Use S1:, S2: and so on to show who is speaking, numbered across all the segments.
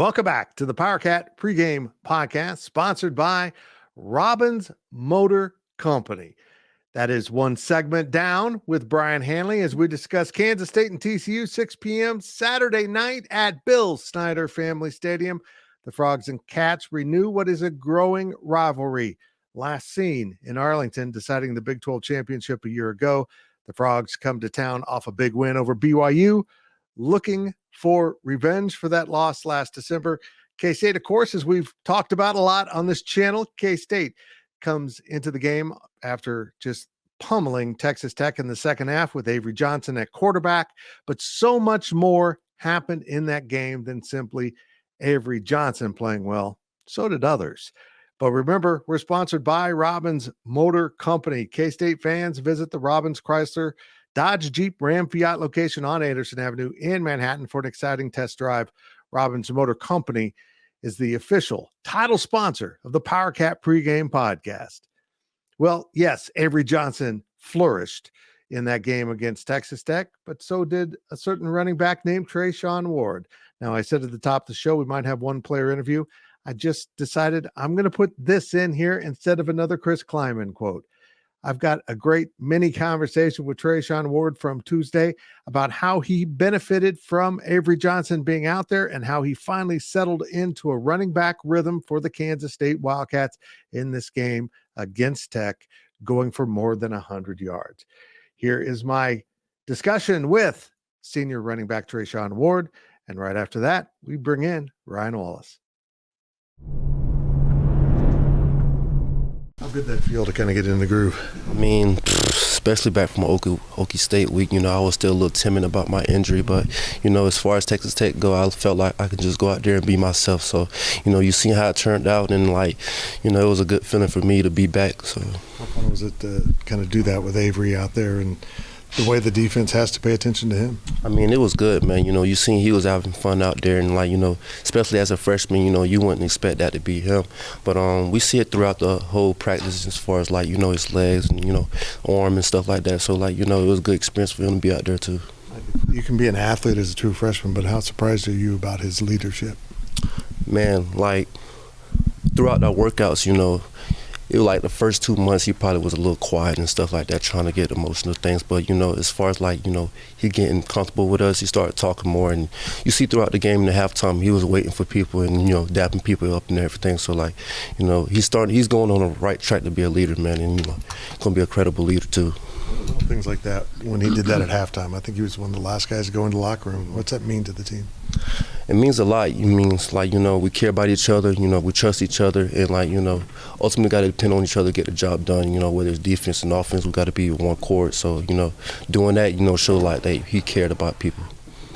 S1: Welcome back to the Powercat Pregame Podcast, sponsored by Robbins Motor Company. That is one segment down with Brian Hanley as we discuss Kansas State and TCU, 6 p.m. Saturday night at Bill Snyder Family Stadium. The Frogs and Cats renew what is a growing rivalry. Last seen in Arlington, deciding the Big 12 championship a year ago. The Frogs come to town off a big win over BYU, looking for revenge for that loss last December. K-State, of course, as we've talked about a lot on this channel, K-State comes into the game after just pummeling Texas Tech in the second half with Avery Johnson at quarterback. But so much more happened in that game than simply Avery Johnson playing well. So did others. But remember, we're sponsored by Robbins Motor Company. K-State fans, visit the Robbins Chrysler Dodge Jeep Ram Fiat location on Anderson Avenue in Manhattan for an exciting test drive. Robbins Motor Company is the official title sponsor of the Powercat Pregame Podcast. Well, yes, Avery Johnson flourished in that game against Texas Tech, but so did a certain running back named Trey Sean Ward. Now, I said at the top of the show we might have one player interview. I just decided I'm going to put this in here instead of another Chris Kleiman quote. I've got a great mini conversation with Trey Sean Ward from Tuesday about how he benefited from Avery Johnson being out there and how he finally settled into a running back rhythm for the Kansas State Wildcats in this game against Tech, going for more than 100 yards. Here is my discussion with senior running back Trey Sean Ward. And right after that, we bring in Ryan Wallace. How good that feel to kind of get in the groove?
S2: I mean, especially back from Okie State week, I was still a little timid about my injury, but, as far as Texas Tech go, I felt like I could just go out there and be myself. So, you see how it turned out, and it was a good feeling for me to be back. So,
S1: how fun was it to kind of do that with Avery out there and the way the defense has to pay attention to him?
S2: I mean, it was good, man. You seen he was having fun out there, and especially as a freshman, you wouldn't expect that to be him. But we see it throughout the whole practice as far as his legs and arm and stuff like that. So it was a good experience for him to be out there too.
S1: You can be an athlete as a true freshman, but how surprised are you about his leadership?
S2: Man, throughout our workouts, it was like the first 2 months he probably was a little quiet and stuff like that, trying to get emotional things. But, as far as he getting comfortable with us, he started talking more. And you see throughout the game in the halftime, he was waiting for people and, dapping people up and everything. So, he's going on the right track to be a leader, man. And, going to be a credible leader, too.
S1: Things like that, when he did that at halftime, I think he was one of the last guys to go into the locker room. What's that mean to the team?
S2: It means a lot. It means, we care about each other, we trust each other, and, ultimately got to depend on each other to get the job done, whether it's defense and offense, we got to be one chord. So, doing that, show that he cared about people.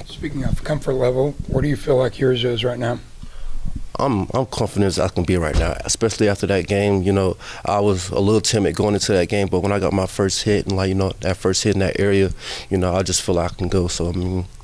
S3: Speaking of comfort level, what do you feel like yours is right now?
S2: I'm confident as I can be right now, especially after that game. I was a little timid going into that game, but when I got my first hit and, that first hit in that area, I just feel like I can go. So,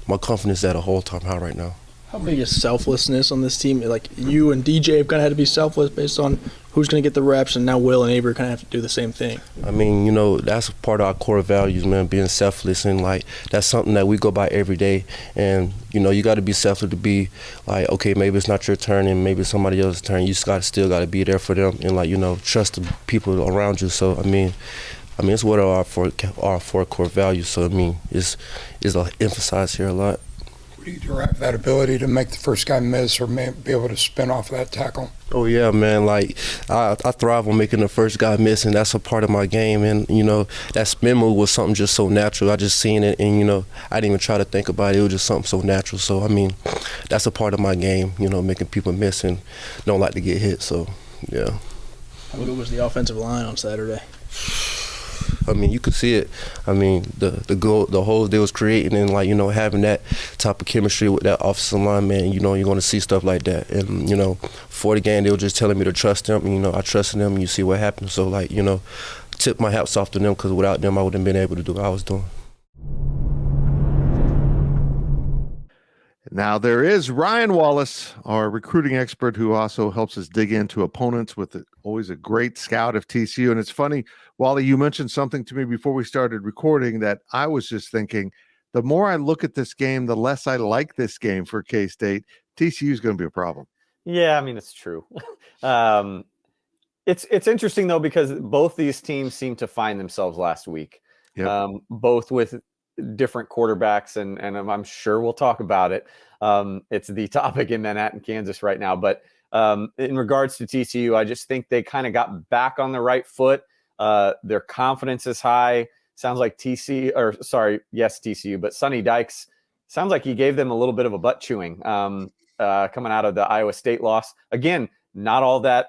S2: my confidence is at a whole-time high right now.
S4: How big is selflessness on this team? You and DJ have kind of had to be selfless based on who's going to get the reps, and now Will and Avery kind of have to do the same thing.
S2: I mean, that's part of our core values, man, being selfless. And, that's something that we go by every day. And, you got to be selfless to be okay, maybe it's not your turn and maybe it's somebody else's turn. You still got to be there for them and, trust the people around you. So, I mean, it's what our four core values. So, it's emphasized here a lot.
S3: Where do you derive that ability to make the first guy miss or be able to spin off that tackle?
S2: Oh, yeah, man. I thrive on making the first guy miss, and that's a part of my game. And, that spin move was something just so natural. I just seen it, and, I didn't even try to think about it. It was just something so natural. So, that's a part of my game, making people miss and don't like to get hit. So, yeah.
S4: How good was the offensive line on Saturday?
S2: You could see it. The goal, the holes they was creating, and having that type of chemistry with that offensive line, man. You're going to see stuff like that. And for the game, they were just telling me to trust them. I trusted them, and you see what happened. So tip my hats off to them, because without them, I wouldn't have been able to do what I was doing.
S1: Now there is Ryan Wallace, our recruiting expert, who also helps us dig into opponents with always a great scout of TCU. And it's funny, Wally, you mentioned something to me before we started recording that I was just thinking, the more I look at this game, the less I like this game for K-State. TCU is going to be a problem.
S5: Yeah, I mean, it's true. It's interesting, though, because both these teams seem to find themselves last week, both with different quarterbacks, and I'm sure we'll talk about it. It's the topic in Manhattan, Kansas right now. But in regards to TCU, I just think they kind of got back on the right foot. Their confidence is high. Sounds like TCU, but Sonny Dykes sounds like he gave them a little bit of a butt chewing coming out of the Iowa State loss. Again, not all that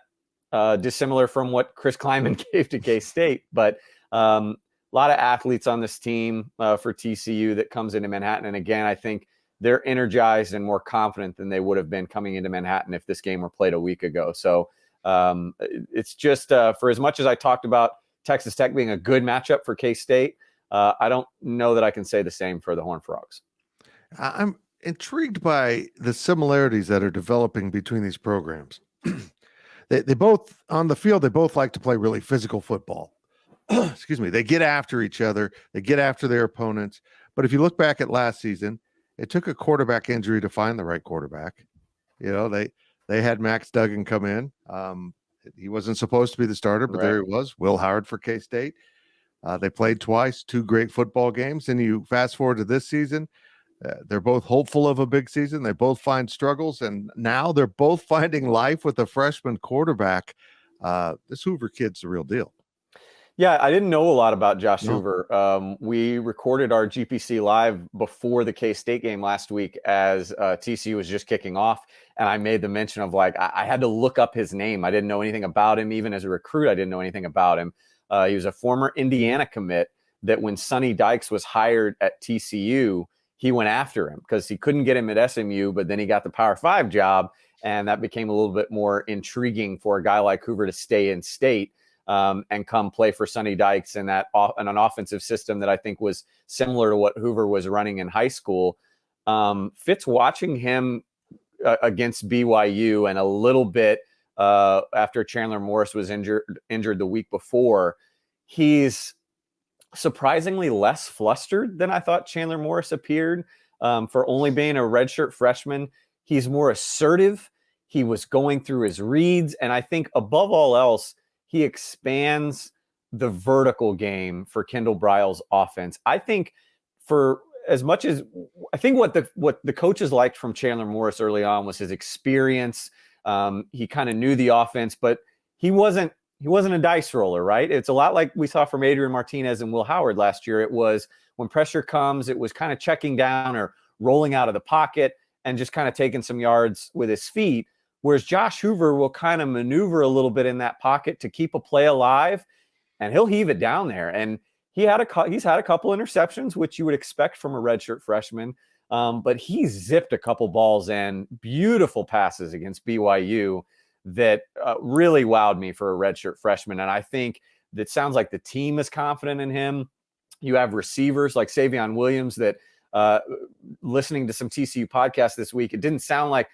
S5: dissimilar from what Chris Kleiman gave to K-State, but a lot of athletes on this team for TCU that comes into Manhattan. And again, I think they're energized and more confident than they would have been coming into Manhattan if this game were played a week ago. So it's just for as much as I talked about Texas Tech being a good matchup for K-State, I don't know that I can say the same for the Horned Frogs.
S1: I'm intrigued by the similarities that are developing between these programs. They both, on the field, they both like to play really physical football. Excuse me. They get after each other. They get after their opponents. But if you look back at last season, it took a quarterback injury to find the right quarterback. You know, they had Max Duggan come in. He wasn't supposed to be the starter, but there he was. Will Howard for K-State. They played twice, 2 great football games. And you fast forward to this season, they're both hopeful of a big season. They both find struggles, and now they're both finding life with a freshman quarterback. This Hoover kid's the real deal.
S5: Yeah, I didn't know a lot about Josh Hoover. We recorded our GPC Live before the K-State game last week as TCU was just kicking off, and I made the mention of, like, I had to look up his name. I didn't know anything about him. Even as a recruit, I didn't know anything about him. He was a former Indiana commit that when Sonny Dykes was hired at TCU, he went after him because he couldn't get him at SMU, but then he got the Power 5 job, and that became a little bit more intriguing for a guy like Hoover to stay in state and come play for Sonny Dykes in an offensive system that I think was similar to what Hoover was running in high school. Fitz, watching him against BYU and a little bit after Chandler Morris was injured the week before, he's surprisingly less flustered than I thought Chandler Morris appeared for only being a redshirt freshman. He's more assertive. He was going through his reads. And I think above all else, he expands the vertical game for Kendall Briles' offense. I think for as much as I think what the coaches liked from Chandler Morris early on was his experience. He kind of knew the offense, but he wasn't a dice roller, right? It's a lot like we saw from Adrian Martinez and Will Howard last year. It was when pressure comes, it was kind of checking down or rolling out of the pocket and just kind of taking some yards with his feet. Whereas Josh Hoover will kind of maneuver a little bit in that pocket to keep a play alive, and he'll heave it down there. And he's had a couple interceptions, which you would expect from a redshirt freshman, but he zipped a couple balls in, beautiful passes against BYU that really wowed me for a redshirt freshman. And I think that sounds like the team is confident in him. You have receivers like Savion Williams that listening to some TCU podcasts this week, it didn't sound like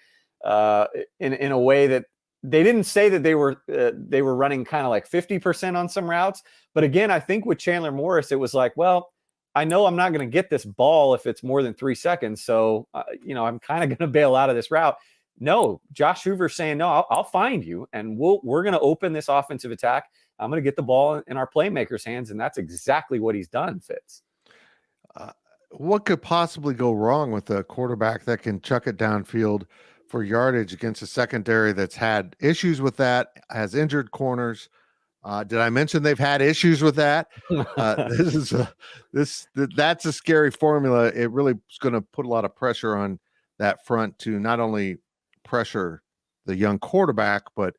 S5: in a way that they didn't say that they were running kind of like 50% on some routes. But again, I think with Chandler Morris, it was like, well, I know I'm not going to get this ball if it's more than 3 seconds. So, I'm kind of going to bail out of this route. No, Josh Hoover saying, no, I'll find you, and we're going to open this offensive attack. I'm going to get the ball in our playmakers' hands, and that's exactly what he's done, Fitz.
S1: What could possibly go wrong with a quarterback that can chuck it downfield for yardage against a secondary that's had issues with that, has injured corners? Did I mention they've had issues with that? That's a scary formula. It really is going to put a lot of pressure on that front to not only pressure the young quarterback, but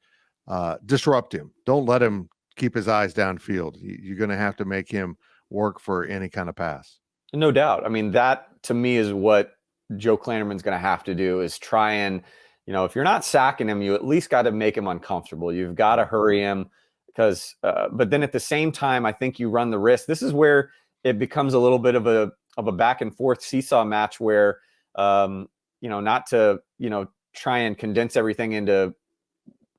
S1: disrupt him. Don't let him keep his eyes downfield. You're going to have to make him work for any kind of pass.
S5: No doubt. I mean, that to me is what Joe Klanderman's going to have to do, is try and, if you're not sacking him, you at least got to make him uncomfortable. You've got to hurry him because, but then at the same time, I think you run the risk. This is where it becomes a little bit of a back and forth seesaw match where, not to, try and condense everything into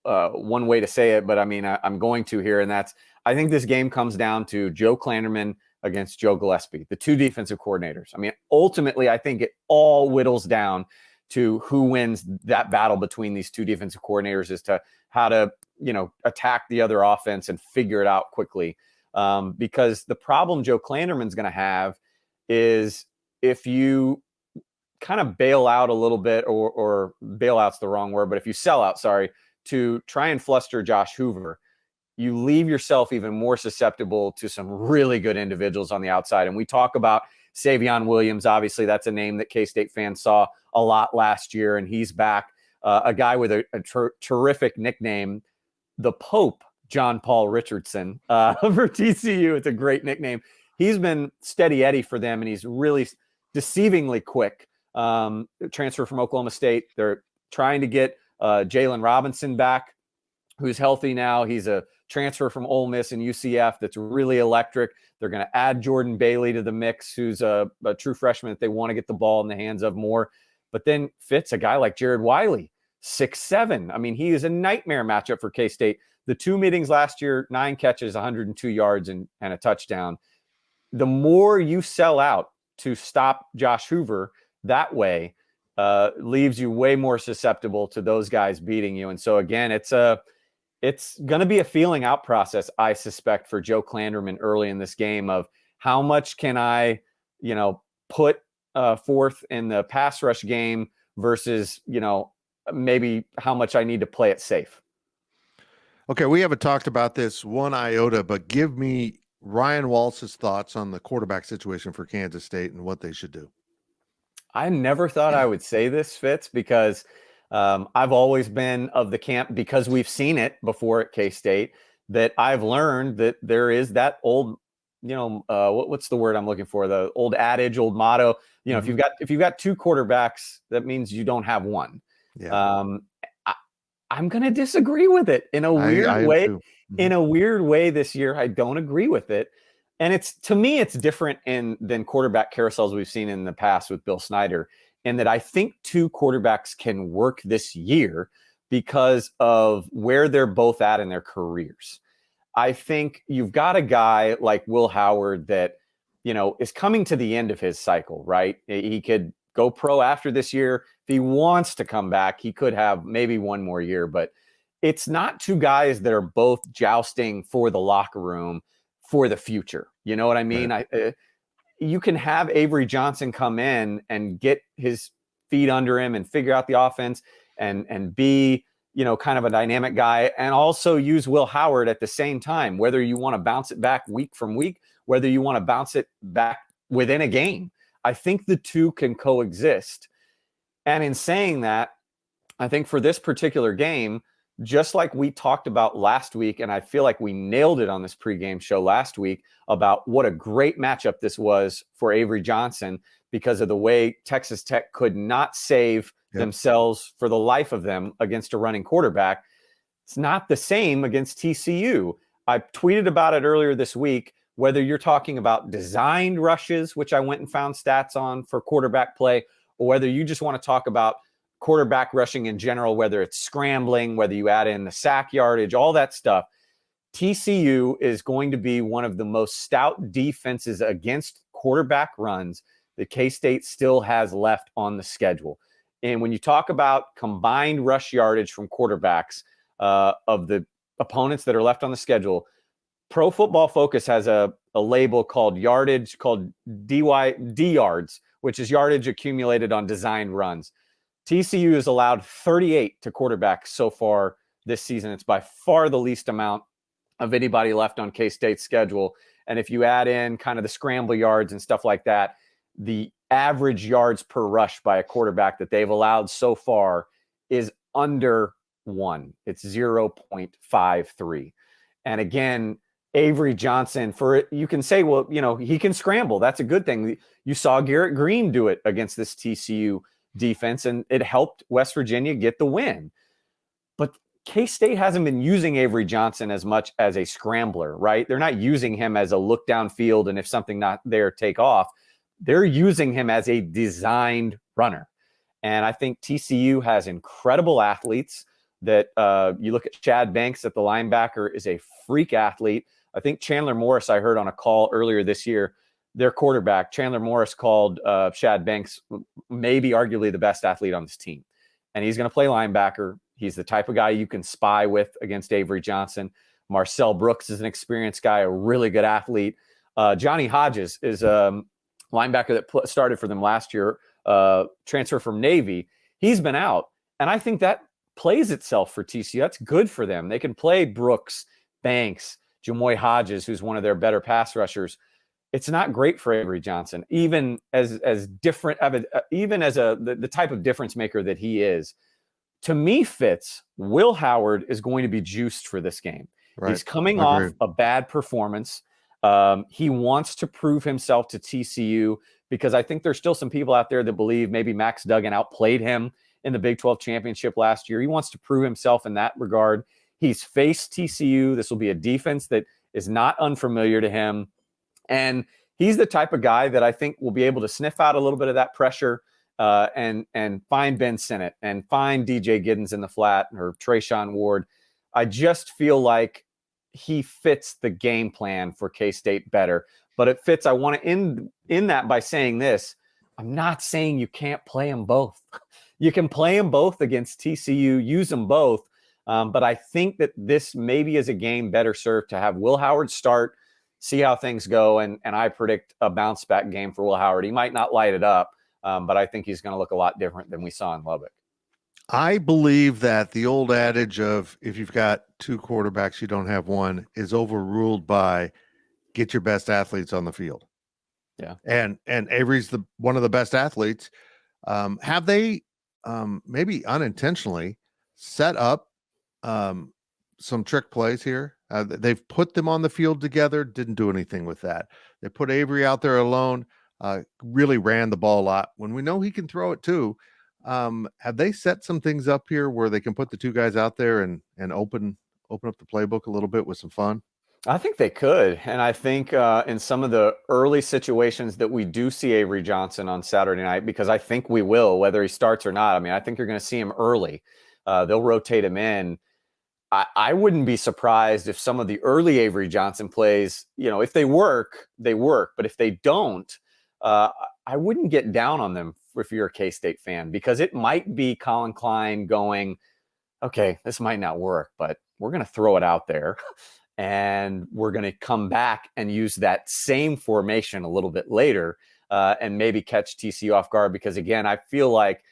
S5: one way to say it, but I mean, I'm going to here, and that's, I think this game comes down to Joe Klanderman against Joe Gillespie, the two defensive coordinators. I mean, ultimately, I think it all whittles down to who wins that battle between these two defensive coordinators as to how to, attack the other offense and figure it out quickly. Because the problem Joe Klanderman's going to have is if you kind of bail out a little bit, or bailout's the wrong word, but if you sell out, to try and fluster Josh Hoover, you leave yourself even more susceptible to some really good individuals on the outside. And we talk about Savion Williams. Obviously, that's a name that K-State fans saw a lot last year, and he's back. A guy with a terrific nickname, the Pope, John Paul Richardson, for TCU. It's a great nickname. He's been steady Eddie for them, and he's really deceivingly quick. Transfer from Oklahoma State. They're trying to get Jalen Robinson back, who's healthy now. He's a transfer from Ole Miss and UCF that's really electric. They're going to add Jordan Bailey to the mix, who's a true freshman that they want to get the ball in the hands of more. But then Fitz, a guy like Jared Wiley, 6'7". I mean, he is a nightmare matchup for K-State. The 2 meetings last year, 9 catches, 102 yards, and a touchdown. The more you sell out to stop Josh Hoover that way, leaves you way more susceptible to those guys beating you. And so, again, it's going to be a feeling out process, I suspect, for Joe Klanderman early in this game of how much can I, put forth in the pass rush game versus, maybe how much I need to play it safe.
S1: Okay, we haven't talked about this one iota, but give me Ryan Wallace's thoughts on the quarterback situation for Kansas State and what they should do.
S5: I never thought I would say this, Fitz, because I've always been of the camp, because we've seen it before at K-State, that I've learned that there is that old, what's the word I'm looking for? The old adage, old motto. If you've got 2 quarterbacks, that means you don't have one.
S1: Yeah.
S5: I'm going to disagree with it in a weird way. In a weird way this year, I don't agree with it. And to me, it's different than quarterback carousels we've seen in the past with Bill Snyder, in that I think 2 quarterbacks can work this year because of where they're both at in their careers. I think you've got a guy like Will Howard that, is coming to the end of his cycle, right? He could go pro after this year. If he wants to come back, he could have maybe one more year, but it's not 2 guys that are both jousting for the locker room for the future. You know what I mean? Right. You can have Avery Johnson come in and get his feet under him and figure out the offense and be, kind of a dynamic guy, and also use Will Howard at the same time, whether you want to bounce it back week from week, whether you want to bounce it back within a game. I think the 2 can coexist. And in saying that, I think for this particular game, just like we talked about last week, and I feel like we nailed it on this pregame show last week about what a great matchup this was for Avery Johnson because of the way Texas Tech could not save themselves for the life of them against a running quarterback. It's not the same against TCU. I tweeted about it earlier this week, whether you're talking about designed rushes, which I went and found stats on for quarterback play, or whether you just want to talk about quarterback rushing in general, whether it's scrambling, whether you add in the sack yardage, all that stuff. TCU is going to be one of the most stout defenses against quarterback runs that K-State still has left on the schedule. And when you talk about combined rush yardage from quarterbacks of the opponents that are left on the schedule, Pro Football Focus has a label called yardage, called D yards, which is yardage accumulated on designed runs. TCU has allowed 38 to quarterbacks so far this season. It's by far the least amount of anybody left on K-State's schedule. And if you add in kind of the scramble yards and stuff like that, the average yards per rush by a quarterback that they've allowed so far is under 1. It's 0.53. And again, Avery Johnson, you can say, well, he can scramble. That's a good thing. You saw Garrett Green do it against this TCU defense, and it helped West Virginia get the win. But K-State hasn't been using Avery Johnson as much as a scrambler, right? They're not using him as a look downfield, and if something not there, take off. They're using him as a designed runner. And I think TCU has incredible athletes that you look at Chad Banks at the linebacker is a freak athlete. I think Chandler Morris, I heard on a call earlier this year, their quarterback, Chandler Morris, called Shad Banks maybe arguably the best athlete on this team. And he's going to play linebacker. He's the type of guy you can spy with against Avery Johnson. Marcel Brooks is an experienced guy, a really good athlete. Johnny Hodges is a linebacker that started for them last year, transfer from Navy. He's been out. And I think that plays itself for TCU. That's good for them. They can play Brooks, Banks, Jamoy Hodges, who's one of their better pass rushers. It's not great for Avery Johnson, even as different, even as the type of difference maker that he is. To me, Fitz, Will Howard is going to be juiced for this game. Right. He's coming off a bad performance. He wants to prove himself to TCU because I think there's still some people out there that believe maybe Max Duggan outplayed him in the Big 12 championship last year. He wants to prove himself in that regard. He's faced TCU. This will be a defense that is not unfamiliar to him. And he's the type of guy that I think will be able to sniff out a little bit of that pressure and find Ben Sinnott and find DJ Giddens in the flat or Trey Sean Ward. I just feel like he fits the game plan for K-State better. But it fits. I want to end that by saying this. I'm not saying you can't play them both. You can play them both against TCU, use them both. But I think that this maybe is a game better served to have Will Howard start, see how things go, and I predict a bounce-back game for Will Howard. He might not light it up, but I think he's going to look a lot different than we saw in Lubbock.
S1: I believe that the old adage of if you've got two quarterbacks, you don't have one is overruled by get your best athletes on the field.
S5: Yeah.
S1: And Avery's one of the best athletes. Have they maybe unintentionally set up some trick plays here? They've put them on the field together, didn't do anything with that. They put Avery out there alone, really ran the ball a lot when we know he can throw it too. Have they set some things up here where they can put the two guys out there and open up the playbook a little bit with some fun?
S5: I think they could. And I think in some of the early situations that we do see Avery Johnson on Saturday night, because I think we will, whether he starts or not. I mean, I think you're going to see him early. They'll rotate him in. I wouldn't be surprised if some of the early Avery Johnson plays, if they work, they work. But if they don't, I wouldn't get down on them if you're a K-State fan, because it might be Colin Klein going, okay, this might not work, but we're going to throw it out there and we're going to come back and use that same formation a little bit later and maybe catch TCU off guard. Because again, I feel like,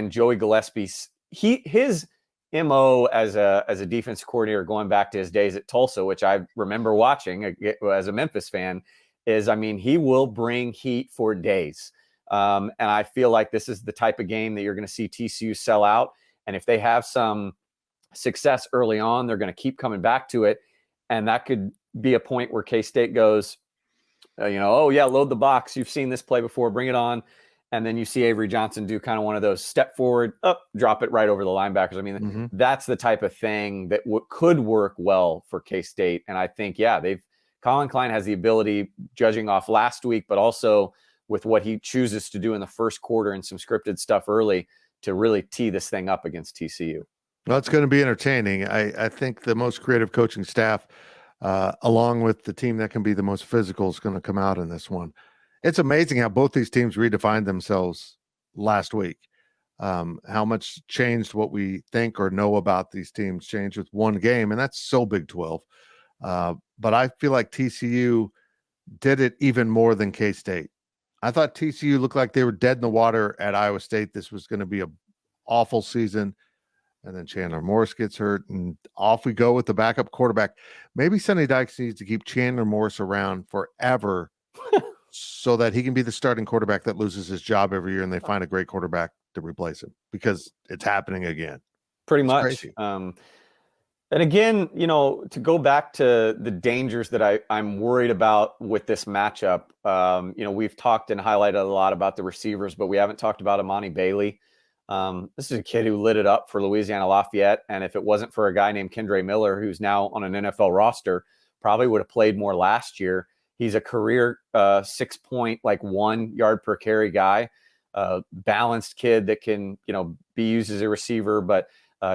S5: Joey Gillespie's, his MO as a defense coordinator going back to his days at Tulsa, which I remember watching as a Memphis fan, is, he will bring heat for days. And I feel like this is the type of game that you're going to see TCU sell out. And if they have some success early on, they're going to keep coming back to it. And that could be a point where K-State goes, oh yeah, load the box. You've seen this play before, bring it on. And then you see Avery Johnson do kind of one of those step forward, drop it right over the linebackers. That's the type of thing that could work well for K-State. And I think, Colin Klein has the ability, judging off last week, but also with what he chooses to do in the first quarter and some scripted stuff early, to really tee this thing up against TCU.
S1: Well, it's going to be entertaining. I think the most creative coaching staff, along with the team that can be the most physical, is going to come out in this one. It's amazing how both these teams redefined themselves last week. How much changed what we think or know about these teams changed with one game, and that's so Big 12. But I feel like TCU did it even more than K-State. I thought TCU looked like they were dead in the water at Iowa State. This was going to be an awful season. And then Chandler Morris gets hurt, and off we go with the backup quarterback. Maybe Sonny Dykes needs to keep Chandler Morris around forever so that he can be the starting quarterback that loses his job every year and they find a great quarterback to replace him, because it's happening again.
S5: Pretty much. And again, to go back to the dangers that I'm worried about with this matchup, we've talked and highlighted a lot about the receivers, but we haven't talked about Amani Bailey. This is a kid who lit it up for Louisiana Lafayette. And if it wasn't for a guy named Kendre Miller, who's now on an NFL roster, probably would have played more last year. He's a career 6.1 yard per carry guy, balanced kid that can, be used as a receiver, but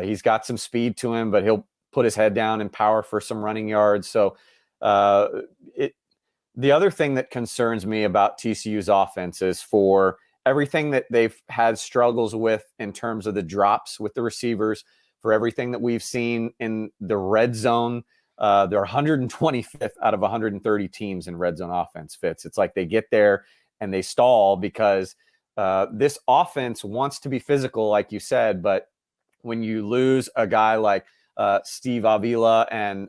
S5: he's got some speed to him, but he'll put his head down and power for some running yards. So The other thing that concerns me about TCU's offense is for everything that they've had struggles with in terms of the drops with the receivers, for everything that we've seen in the red zone. They're 125th out of 130 teams in red zone offense, Fitz. It's like they get there and they stall because this offense wants to be physical, like you said, but when you lose a guy like Steve Avila and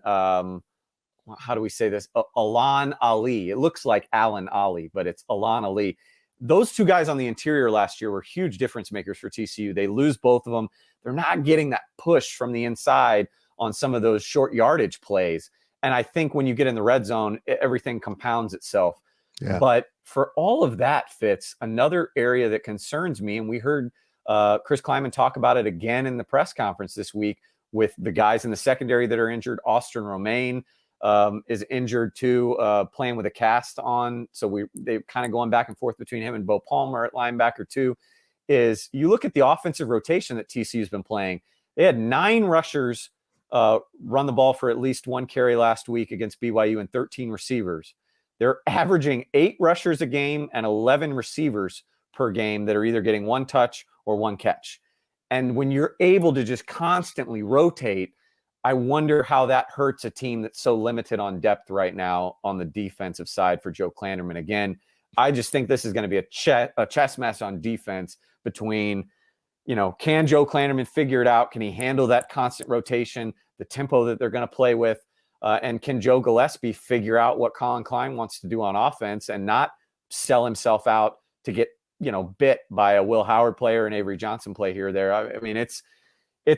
S5: how do we say this? Alan Ali. It looks like Alan Ali, but it's Alan Ali. Those two guys on the interior last year were huge difference makers for TCU. They lose both of them. They're not getting that push from the inside on some of those short yardage plays. And I think when you get in the red zone, everything compounds itself. Yeah. But for all of that, Fitz, another area that concerns me, and we heard Chris Kleiman talk about it again in the press conference this week with the guys in the secondary that are injured. Austin Romaine is injured too, playing with a cast on. So they're kind of going back and forth between him and Bo Palmer at linebacker too. Is you look at the offensive rotation that TCU's been playing. They had 9 rushers run the ball for at least 1 carry last week against BYU and 13 receivers. They're averaging 8 rushers a game and 11 receivers per game that are either getting 1 touch or 1 catch. And when you're able to just constantly rotate, I wonder how that hurts a team that's so limited on depth right now on the defensive side for Joe Klanderman. Again, I just think this is going to be a chess match on defense between, can Joe Klanderman figure it out? Can he handle that constant rotation, the tempo that they're going to play with? And can Joe Gillespie figure out what Colin Klein wants to do on offense and not sell himself out to get, bit by a Will Howard player and Avery Johnson play here or there? I mean, it's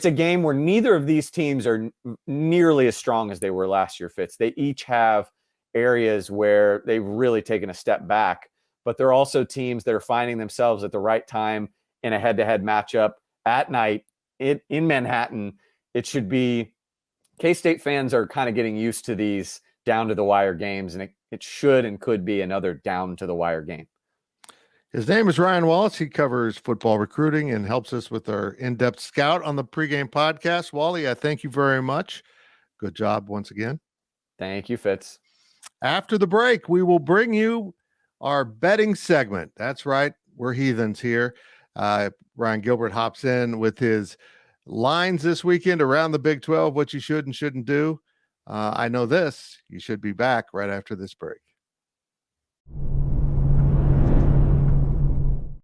S5: a game where neither of these teams are nearly as strong as they were last year, Fitz. They each have areas where they've really taken a step back, but they're also teams that are finding themselves at the right time in a head-to-head matchup at night in Manhattan. It should be K-State fans are kind of getting used to these down-to-the-wire games, and it should and could be another down-to-the-wire game.
S1: His name is Ryan Wallace. He covers football recruiting and helps us with our in-depth scout on the pregame podcast. Wally, I thank you very much. Good job once again.
S5: Thank you, Fitz.
S1: After the break, we will bring you our betting segment. That's right. We're heathens here. Ryan Gilbert hops in with his lines this weekend around the Big 12, what you should and shouldn't do. I know this. You should be back right after this break.